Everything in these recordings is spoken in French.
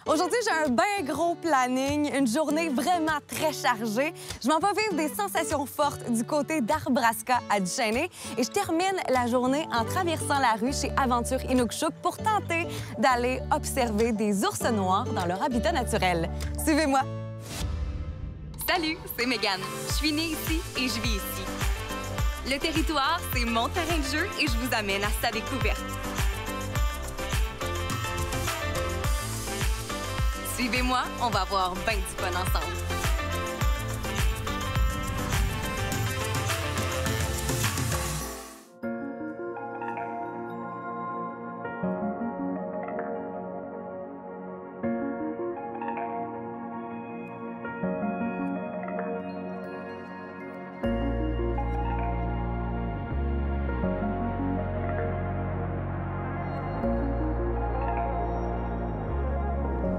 Aujourd'hui, j'ai un bien gros planning, une journée vraiment très chargée. Je m'en vais vivre des sensations fortes du côté d'Arbraska à Duchesnay et je termine la journée en traversant la rue chez Aventure Inukshuk pour tenter d'aller observer des ours noirs dans leur habitat naturel. Suivez-moi. Salut, c'est Mégane. Je suis née ici et je vis ici. Le territoire, c'est mon terrain de jeu et je vous amène à sa découverte. Suivez-moi, on va avoir bien du fun ensemble.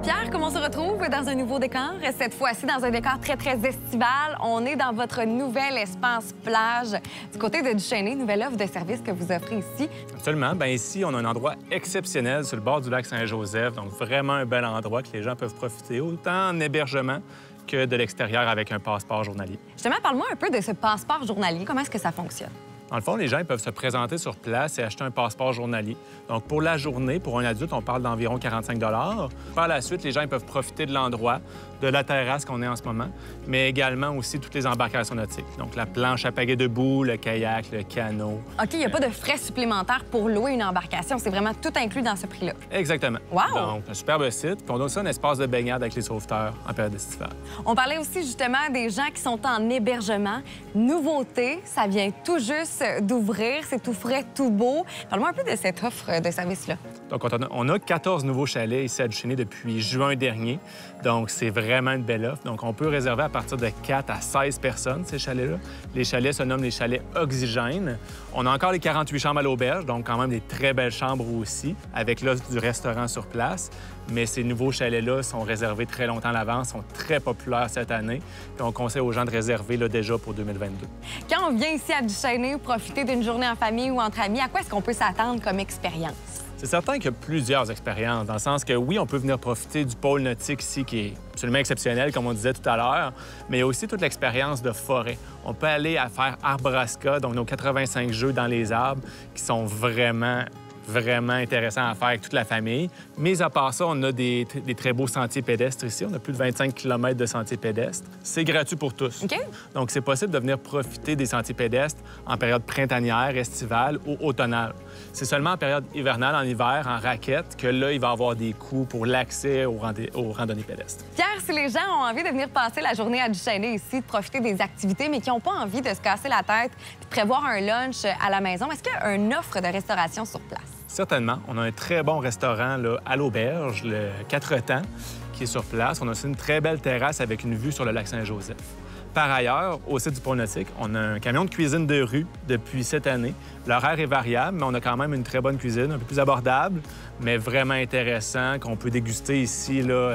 Pierre, comment on se retrouve dans un nouveau décor? Cette fois-ci, dans un décor très, très estival. On est dans votre nouvel espace plage du côté de Duchesnay, nouvelle offre de service que vous offrez ici. Absolument. Bien, ici, on a un endroit exceptionnel sur le bord du lac Saint-Joseph. Donc, vraiment un bel endroit que les gens peuvent profiter autant en hébergement que de l'extérieur avec un passeport journalier. Justement, parle-moi un peu de ce passeport journalier. Comment est-ce que ça fonctionne? Dans le fond, les gens ils peuvent se présenter sur place et acheter un passeport journalier. Donc, pour la journée, pour un adulte, on parle d'environ 45 $ Par la suite, les gens ils peuvent profiter de l'endroit, de la terrasse qu'on est en ce moment, mais également aussi toutes les embarcations nautiques. Donc, la planche à pagaie debout, le kayak, le canot. OK, il n'y a pas de frais supplémentaires pour louer une embarcation. C'est vraiment tout inclus dans ce prix-là. Exactement. Wow! Donc, un superbe site. Puis, on a aussi un espace de baignade avec les sauveteurs en période estivale. On parlait aussi justement des gens qui sont en hébergement. Nouveauté, ça vient tout juste d'ouvrir. C'est tout frais, tout beau. Parle-moi un peu de cette offre de service-là. Donc, on a 14 nouveaux chalets ici à Duchesnay depuis juin dernier. Donc, c'est vraiment une belle offre. Donc, on peut réserver à partir de 4 à 16 personnes, ces chalets-là. Les chalets se nomment les chalets Oxygène. On a encore les 48 chambres à l'auberge, donc quand même des très belles chambres aussi, avec l'offre du restaurant sur place. Mais ces nouveaux chalets-là sont réservés très longtemps à l'avance, sont très populaires cette année. Puis on conseille aux gens de réserver là, déjà pour 2022. Quand on vient ici à Duchesnay profiter d'une journée en famille ou entre amis, à quoi est-ce qu'on peut s'attendre comme expérience? C'est certain qu'il y a plusieurs expériences, dans le sens que oui, on peut venir profiter du pôle nautique ici, qui est absolument exceptionnel, comme on disait tout à l'heure, mais il y a aussi toute l'expérience de forêt. On peut aller à faire Arbraska, donc nos 85 jeux dans les arbres, qui sont vraiment intéressant à faire avec toute la famille. Mais à part ça, on a des très beaux sentiers pédestres ici. On a plus de 25 km de sentiers pédestres. C'est gratuit pour tous. OK. Donc, c'est possible de venir profiter des sentiers pédestres en période printanière, estivale ou automnale. C'est seulement en période hivernale, en hiver, en raquette, que là, il va y avoir des coûts pour l'accès aux randonnées pédestres. Pierre, si les gens ont envie de venir passer la journée à Duchesnay ici, de profiter des activités, mais qui n'ont pas envie de se casser la tête et de prévoir un lunch à la maison, est-ce qu'il y a une offre de restauration sur place? Certainement. On a un très bon restaurant là, à l'auberge, le 4 temps, qui est sur place. On a aussi une très belle terrasse avec une vue sur le lac Saint-Joseph. Par ailleurs, au site du pôle nautique, on a un camion de cuisine de rue depuis cette année. L'horaire est variable, mais on a quand même une très bonne cuisine, un peu plus abordable, mais vraiment intéressant, qu'on peut déguster ici là,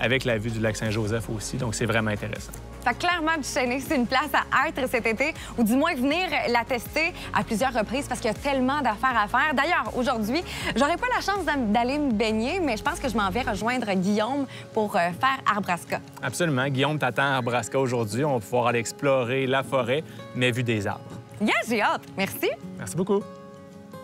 avec la vue du lac Saint-Joseph aussi. Donc, c'est vraiment intéressant. Fait que clairement, Duchesnay, c'est une place à être cet été, ou du moins venir la tester à plusieurs reprises parce qu'il y a tellement d'affaires à faire. D'ailleurs, aujourd'hui, j'aurais pas la chance d'aller me baigner, mais je pense que je m'en vais rejoindre Guillaume pour faire Arbraska. Absolument. Guillaume t'attend à Arbraska aujourd'hui. On va pouvoir aller explorer la forêt, mais vue des arbres. Yeah, j'ai hâte. Merci. Merci beaucoup.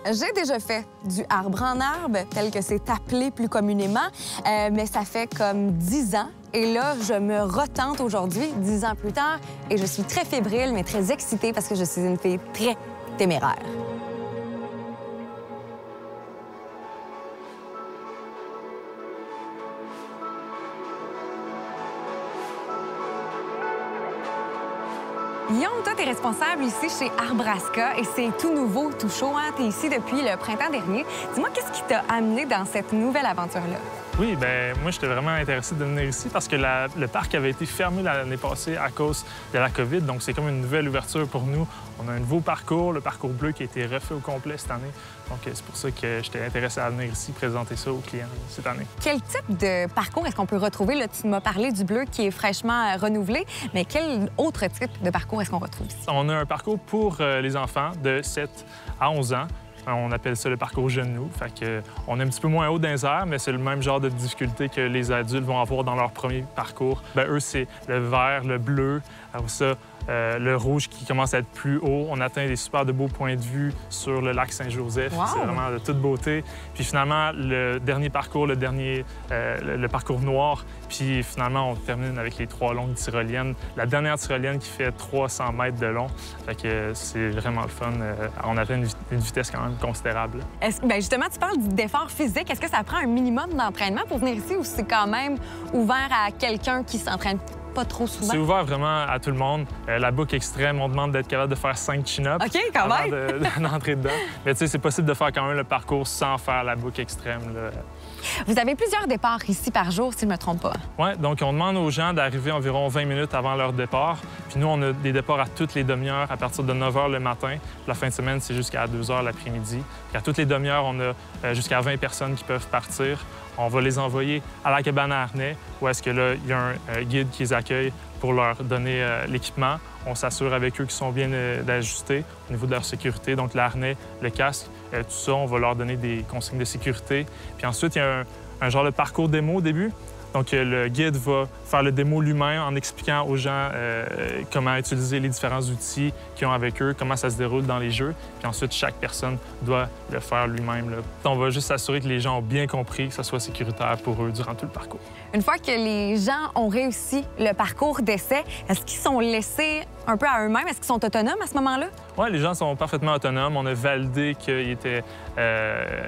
J'ai déjà fait du arbre en arbre, tel que c'est appelé plus communément, mais ça fait comme 10 ans. Et là, je me retente aujourd'hui, 10 ans plus tard, et je suis très fébrile, mais très excitée parce que je suis une fille très téméraire. Guillaume, toi, t'es responsable ici chez Arbraska et c'est tout nouveau, tout chaud. Hein? T'es ici depuis le printemps dernier. Dis-moi, qu'est-ce qui t'a amené dans cette nouvelle aventure-là? Oui, bien, moi, j'étais vraiment intéressé de venir ici parce que le parc avait été fermé l'année passée à cause de la COVID. Donc, c'est comme une nouvelle ouverture pour nous. On a un nouveau parcours, le parcours bleu, qui a été refait au complet cette année. Donc, c'est pour ça que j'étais intéressé à venir ici présenter ça aux clients cette année. Quel type de parcours est-ce qu'on peut retrouver? Là, tu m'as parlé du bleu qui est fraîchement renouvelé, mais quel autre type de parcours est-ce qu'on retrouve ici? On a un parcours pour les enfants de 7 à 11 ans. On appelle ça le parcours genou. Fait que, on est un petit peu moins haut dans les airs, mais c'est le même genre de difficulté que les adultes vont avoir dans leur premier parcours. Bien, eux, c'est le vert, le bleu, après ça, le rouge qui commence à être plus haut. On atteint des super de beaux points de vue sur le lac Saint-Joseph. Wow! C'est vraiment de toute beauté. Puis finalement, le dernier parcours, le parcours noir. Puis finalement, on termine avec les 3 longues tyroliennes. La dernière tyrolienne qui fait 300 mètres de long. Fait que c'est vraiment le fun. On atteint une vitesse quand même considérable. Bien, justement, tu parles d'effort physique. Est-ce que ça prend un minimum d'entraînement pour venir ici ou c'est quand même ouvert à quelqu'un qui s'entraîne pas trop souvent? C'est ouvert vraiment à tout le monde. La boucle extrême, on demande d'être capable de faire 5 chin-ups OK, quand avant même! d'entrer dedans. Mais tu sais, c'est possible de faire quand même le parcours sans faire la boucle extrême, là. Vous avez plusieurs départs ici par jour, si je ne me trompe pas. Oui, donc on demande aux gens d'arriver environ 20 minutes avant leur départ. Puis nous, on a des départs à toutes les demi-heures à partir de 9 h le matin. La fin de semaine, c'est jusqu'à 2 h l'après-midi. Puis à toutes les demi-heures, on a jusqu'à 20 personnes qui peuvent partir. On va les envoyer à la cabane à harnais, où est-ce que là, il y a un guide qui les accueille pour leur donner l'équipement. On s'assure avec eux qu'ils sont bien ajustés au niveau de leur sécurité, donc l'harnais, le casque, tout ça, on va leur donner des consignes de sécurité. Puis ensuite, il y a un genre de parcours démo au début. Donc, le guide va faire le démo lui-même en expliquant aux gens comment utiliser les différents outils qu'ils ont avec eux, comment ça se déroule dans les jeux. Puis ensuite, chaque personne doit le faire lui-même, là. On va juste s'assurer que les gens ont bien compris, que ça soit sécuritaire pour eux durant tout le parcours. Une fois que les gens ont réussi le parcours d'essai, est-ce qu'ils sont laissés un peu à eux-mêmes? Est-ce qu'ils sont autonomes à ce moment-là? Oui, les gens sont parfaitement autonomes. On a validé qu'ils étaient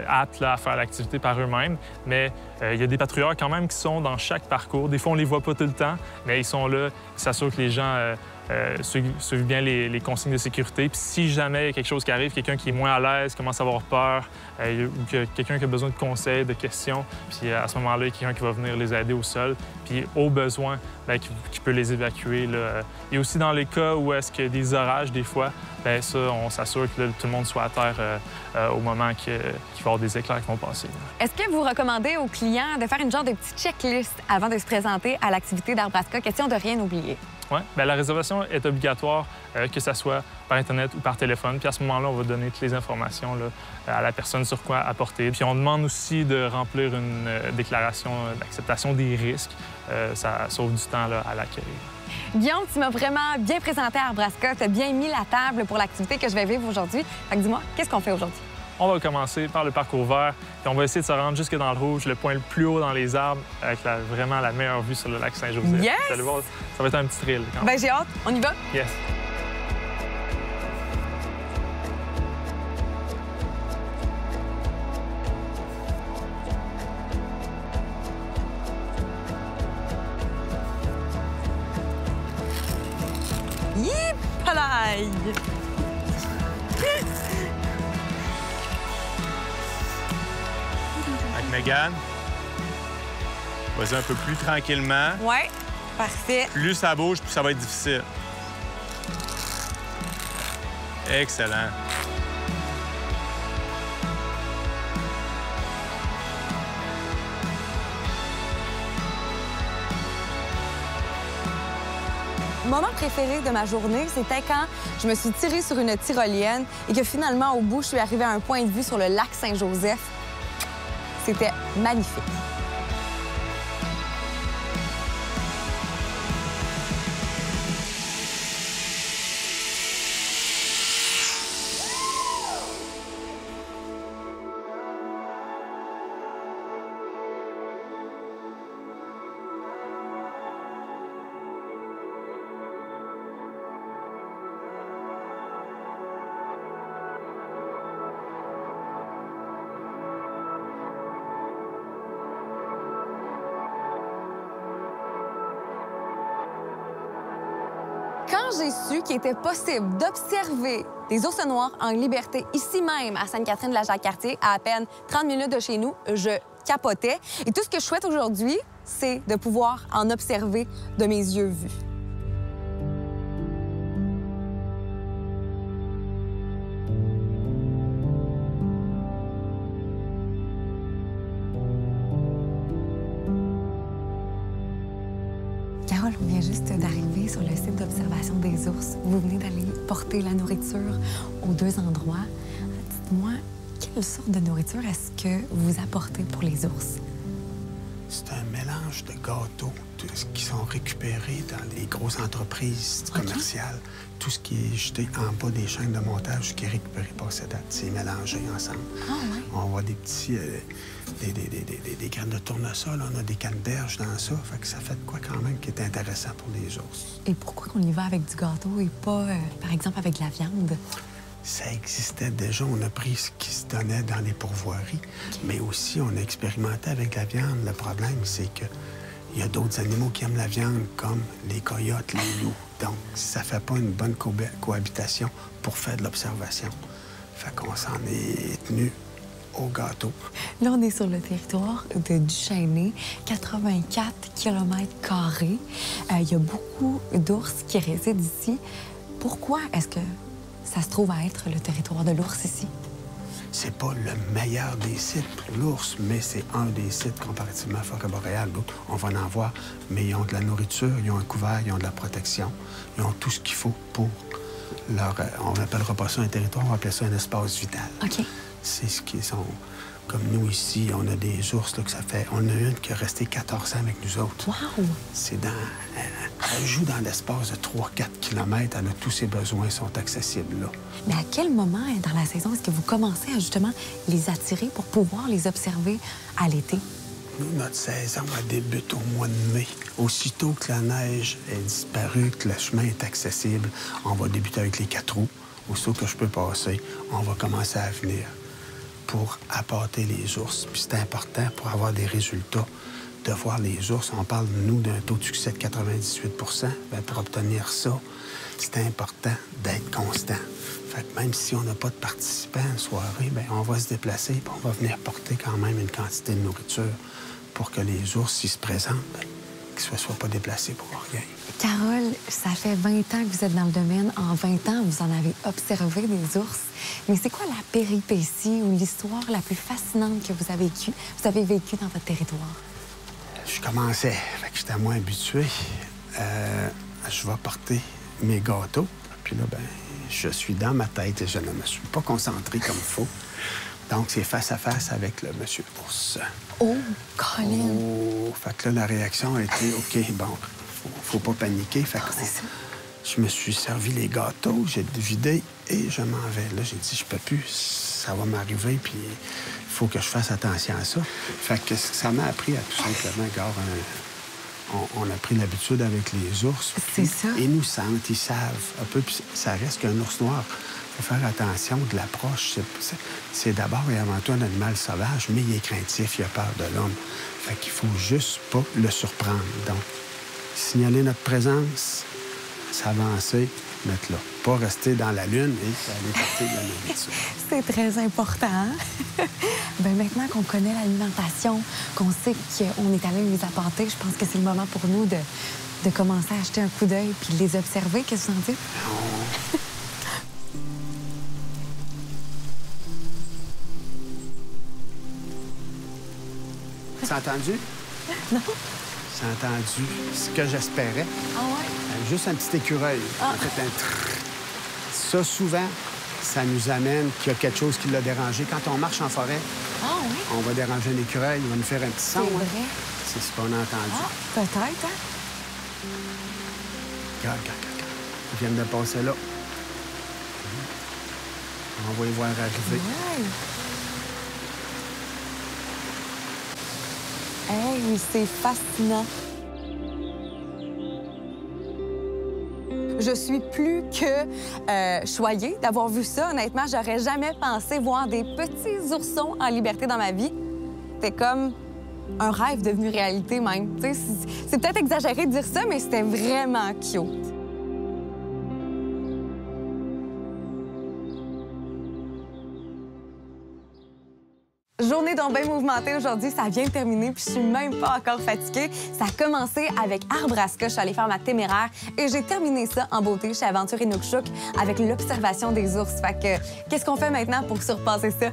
aptes là, à faire l'activité par eux-mêmes. Mais il y a des patrouilleurs quand même qui sont dans chaque parcours. Des fois, on les voit pas tout le temps, mais ils sont là. Ils s'assurent que les gens suivent bien les consignes de sécurité. Puis si jamais il y a quelque chose qui arrive, quelqu'un qui est moins à l'aise, commence à avoir peur, ou que quelqu'un qui a besoin de conseils, de questions, puis à ce moment-là, il y a quelqu'un qui va venir les aider au sol. Puis au besoin, bien, qui peut les évacuer, là. Et aussi dans les cas où est-ce qu'il y a des orages, des fois, bien ça, on s'assure que là, tout le monde soit à terre au moment qu'il va y avoir des éclairs qui vont passer. Est-ce que vous recommandez aux clients de faire une genre de petite checklist avant de se présenter à l'activité d'Arbrasca? Question de rien oublier. Oui, bien, la réservation est obligatoire, que ce soit par Internet ou par téléphone. Puis à ce moment-là, on va donner toutes les informations là, à la personne sur quoi apporter. Puis on demande aussi de remplir une déclaration d'acceptation des risques. Ça sauve du temps là, à l'accueil. Guillaume, tu m'as vraiment bien présenté à Arbrasca. Tu as bien mis la table pour l'activité que je vais vivre aujourd'hui. Fait que dis-moi, qu'est-ce qu'on fait aujourd'hui? On va commencer par le parcours vert, puis on va essayer de se rendre jusque dans le rouge, le point le plus haut dans les arbres, avec vraiment la meilleure vue sur le lac Saint-Joseph. Yes! Vous allez voir, ça va être un petit thrill. Quand même. Bien, j'ai hâte. On y va? Yes! Yip-palaï! Avec Mégane. Vas-y un peu plus tranquillement. Ouais, parfait. Plus ça bouge, plus ça va être difficile. Excellent. Mon moment préféré de ma journée, c'était quand je me suis tirée sur une tyrolienne et que finalement, au bout, je suis arrivée à un point de vue sur le lac Saint-Joseph. C'était magnifique. Quand j'ai su qu'il était possible d'observer des ours noirs en liberté ici même à Sainte-Catherine-de-la-Jacques-Cartier, à peine 30 minutes de chez nous, je capotais. Et tout ce que je souhaite aujourd'hui, c'est de pouvoir en observer de mes yeux vus. Carole, on vient juste d'arriver sur le site d'observation des ours. Vous venez d'aller porter la nourriture aux deux endroits. Dites-moi, Quelle sorte de nourriture est-ce que vous apportez pour les ours? C'est un mélange de gâteaux qui sont récupérés dans les grosses entreprises commerciales. Tout ce qui est jeté en bas des chaînes de montage, ce qui est récupéré par cette date, c'est mélangé ensemble. Ah, ouais. On voit des petits... des graines de tournesol, on a des canneberges dans ça. Fait que ça fait de quoi quand même qui est intéressant pour les ours. Et pourquoi qu'on y va avec du gâteau et pas, par exemple, avec de la viande? Ça existait déjà. On a pris ce qui se donnait dans les pourvoiries, mais aussi on a expérimenté avec la viande. Le problème, c'est que il y a d'autres animaux qui aiment la viande, comme les coyotes, les loups. Donc, ça fait pas une bonne cohabitation pour faire de l'observation. Fait qu'on s'en est tenu au gâteau. Là, on est sur le territoire de Duchesnay, 84 km². Il y a beaucoup d'ours qui résident ici. Pourquoi est-ce que ça se trouve à être le territoire de l'ours ici? C'est pas le meilleur des sites pour l'ours, mais c'est un des sites comparativement à Forêt boréale. D'autres, on va en voir, mais ils ont de la nourriture, ils ont un couvert, ils ont de la protection, ils ont tout ce qu'il faut pour leur... on n'appellera pas ça un territoire, on va appeler ça un espace vital. OK. C'est ce qu'ils sont... Comme nous ici, on a des ours, là, que ça fait... On a une qui est restée 14 ans avec nous autres. Wow! C'est dans... Elle joue dans l'espace de 3-4 km. Elle a tous ses besoins sont accessibles là. Mais à quel moment dans la saison est-ce que vous commencez à justement les attirer pour pouvoir les observer à l'été? Nous, notre saison, elle débute au mois de mai. Aussitôt que la neige est disparue, que le chemin est accessible, on va débuter avec les 4 roues. Aussitôt que je peux passer, on va commencer à venir pour appâter les ours. Puis c'est important pour avoir des résultats de voir les ours. On parle, nous, d'un taux de succès de 98 bien, pour obtenir ça, c'est important d'être constant. Fait que même si on n'a pas de participants à une soirée, bien, on va se déplacer et on va venir porter quand même une quantité de nourriture pour que les ours, s'ils se présentent, bien, qu'ils ne soient pas déplacés pour rien. Carole, ça fait 20 ans que vous êtes dans le domaine. En 20 ans, vous en avez observé des ours. Mais c'est quoi la péripétie ou l'histoire la plus fascinante que vous avez vécue dans votre territoire? Je commençais, fait que j'étais moins habitué. Je vais porter mes gâteaux. Puis là, ben, je suis dans ma tête et je ne me suis pas concentré comme il faut. Donc, c'est face à face avec le monsieur ours. Oh, Colin! Oh, fait que là, la réaction a été, OK, bon, faut pas paniquer. Fait que c'est ça. je me suis servi les gâteaux, j'ai vidé et je m'en vais. Là, j'ai dit, je peux plus, ça va m'arriver, puis il faut que je fasse attention à ça. Fait que ça m'a appris à tout simplement, gars, on a pris l'habitude avec les ours. C'est ça. Ils nous sentent, ils savent un peu, puis ça reste qu'un ours noir. Il faut faire attention de l'approche. C'est d'abord et avant tout un animal sauvage, mais il est craintif, il a peur de l'homme. Fait qu'il faut juste pas le surprendre. Donc, signaler notre présence, s'avancer, mettre là. Pas rester dans la lune et aller porter de la nourriture. C'est très important. Bien, maintenant qu'on connaît l'alimentation, qu'on sait qu'on est allé les apporter, je pense que c'est le moment pour nous de commencer à jeter un coup d'œil puis de les observer. Qu'est-ce que vous en dites? C'est entendu? Non? C'est entendu ce que j'espérais. Ah ouais? Juste un petit écureuil. Ah. En fait, un trrr. Ça, souvent, ça nous amène qu'il y a quelque chose qui l'a dérangé. Quand on marche en forêt, Ah oui? on va déranger un écureuil, il va nous faire un petit C'est son. Hein? vrai? C'est ce qu'on a entendu. Ah, peut-être, hein? Regarde. Ils viennent de passer là. On va les voir arriver. Ouais. Hey, c'est fascinant. Je suis plus que choyée d'avoir vu ça. Honnêtement, j'aurais jamais pensé voir des petits oursons en liberté dans ma vie. C'était comme un rêve devenu réalité même. Tu sais, c'est peut-être exagéré de dire ça, mais c'était vraiment cute. Journée donc bien mouvementée aujourd'hui, ça vient de terminer puis je suis même pas encore fatiguée. Ça a commencé avec Arbraska, je suis allée faire ma téméraire et j'ai terminé ça en beauté chez Aventure Inukshuk avec l'observation des ours. Fait que qu'est-ce qu'on fait maintenant pour surpasser ça?